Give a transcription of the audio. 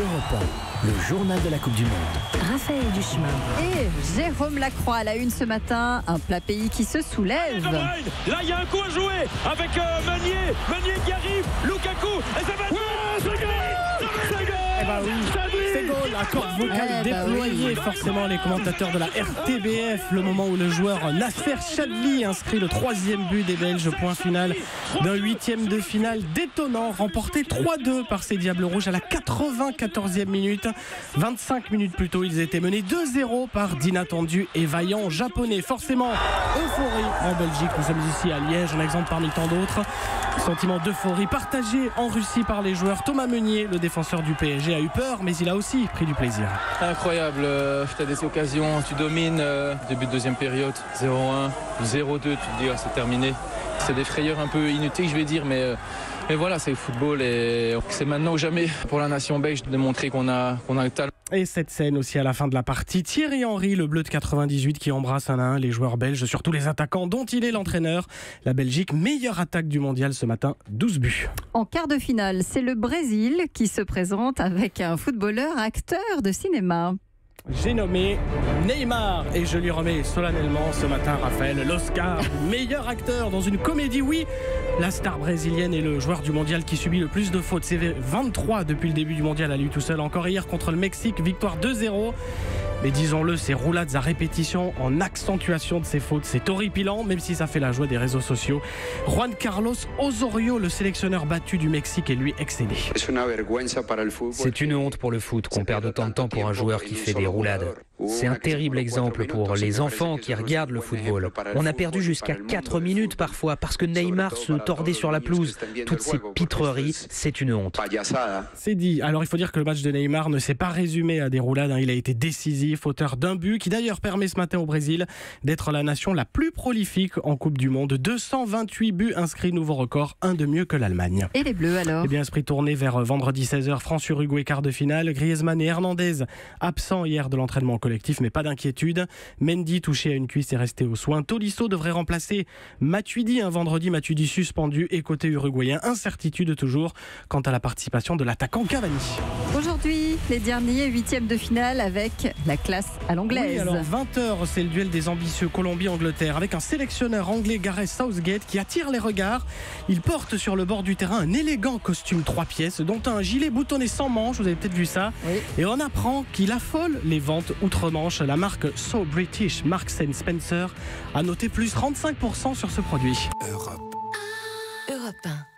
Europe 1, le journal de la Coupe du Monde. Raphaël Duchemin. Et Jérôme Lacroix à la une ce matin, un plat pays qui se soulève. Là, il y a un coup à jouer avec Meunier qui arrive, Lukaku, et ça va c'est goal, accord vocal déployé, forcément les commentateurs de la RTBF, le moment où le joueur Nasser Chadli inscrit le 3e but des Belges, point final d'un 8e de finale détonnant, remporté 3-2 par ces Diables Rouges à la 94e minute. 25 minutes plus tôt, ils étaient menés 2-0 par d'inattendu et vaillant japonais. Forcément, euphorie en Belgique, nous sommes ici à Liège, un exemple parmi tant d'autres. Sentiment d'euphorie partagé en Russie par les joueurs. Thomas Meunier, le défenseur du PSG, a eu peur, mais il a aussi pris du plaisir. Incroyable, tu as des occasions, tu domines. Début de deuxième période, 0-1, 0-2, tu te dis c'est terminé. C'est des frayeurs un peu inutiles, je vais dire, mais voilà, c'est le football et c'est maintenant ou jamais pour la nation belge de montrer qu'on a le talent. Et cette scène aussi à la fin de la partie, Thierry Henry, le bleu de 98 qui embrasse un à un les joueurs belges, surtout les attaquants dont il est l'entraîneur. La Belgique, meilleure attaque du mondial ce matin, 12 buts. En quart de finale, c'est le Brésil qui se présente avec un footballeur acteur de cinéma. J'ai nommé Neymar et je lui remets solennellement ce matin, Raphaël, l'Oscar meilleur acteur dans une comédie. Oui, la star brésilienne est le joueur du mondial qui subit le plus de fautes. C'est 23 depuis le début du mondial à lui tout seul. Encore hier contre le Mexique, victoire 2-0. Mais disons-le, ces roulades à répétition en accentuation de ses fautes, c'est horripilant, même si ça fait la joie des réseaux sociaux. Juan Carlos Osorio, le sélectionneur battu du Mexique, est lui excédé. C'est une honte pour le foot qu'on perde autant de temps pour un joueur qui fait des roulades. C'est un terrible exemple pour les enfants qui regardent le football. On a perdu jusqu'à 4 minutes parfois parce que Neymar se tordait sur la pelouse. Toutes ces pitreries, c'est une honte. C'est dit. Alors il faut dire que le match de Neymar ne s'est pas résumé à des roulades. Il a été décisif, auteur d'un but qui d'ailleurs permet ce matin au Brésil d'être la nation la plus prolifique en Coupe du Monde. 228 buts inscrits, nouveau record, un de mieux que l'Allemagne. Et les Bleus alors ? Eh bien, esprit tourné vers vendredi 16h, France-Uruguay, quart de finale. Griezmann et Hernandez absents hier de l'entraînement collectif, mais pas d'inquiétude. Mendy, touché à une cuisse, est resté aux soins. Tolisso devrait remplacer Matuidi un vendredi. Matuidi suspendu et côté uruguayen, incertitude toujours quant à la participation de l'attaquant Cavani. Aujourd'hui, les derniers 8e de finale avec la classe à l'anglaise. Oui, alors 20h, c'est le duel des ambitieux Colombie-Angleterre avec un sélectionneur anglais, Gareth Southgate, qui attire les regards. Il porte sur le bord du terrain un élégant costume 3 pièces, dont un gilet boutonné sans manches, vous avez peut-être vu ça. Oui. Et on apprend qu'il affole les ventes outre-Manche. La marque So British, Marks & Spencer, a noté plus 35% sur ce produit. Europe 1.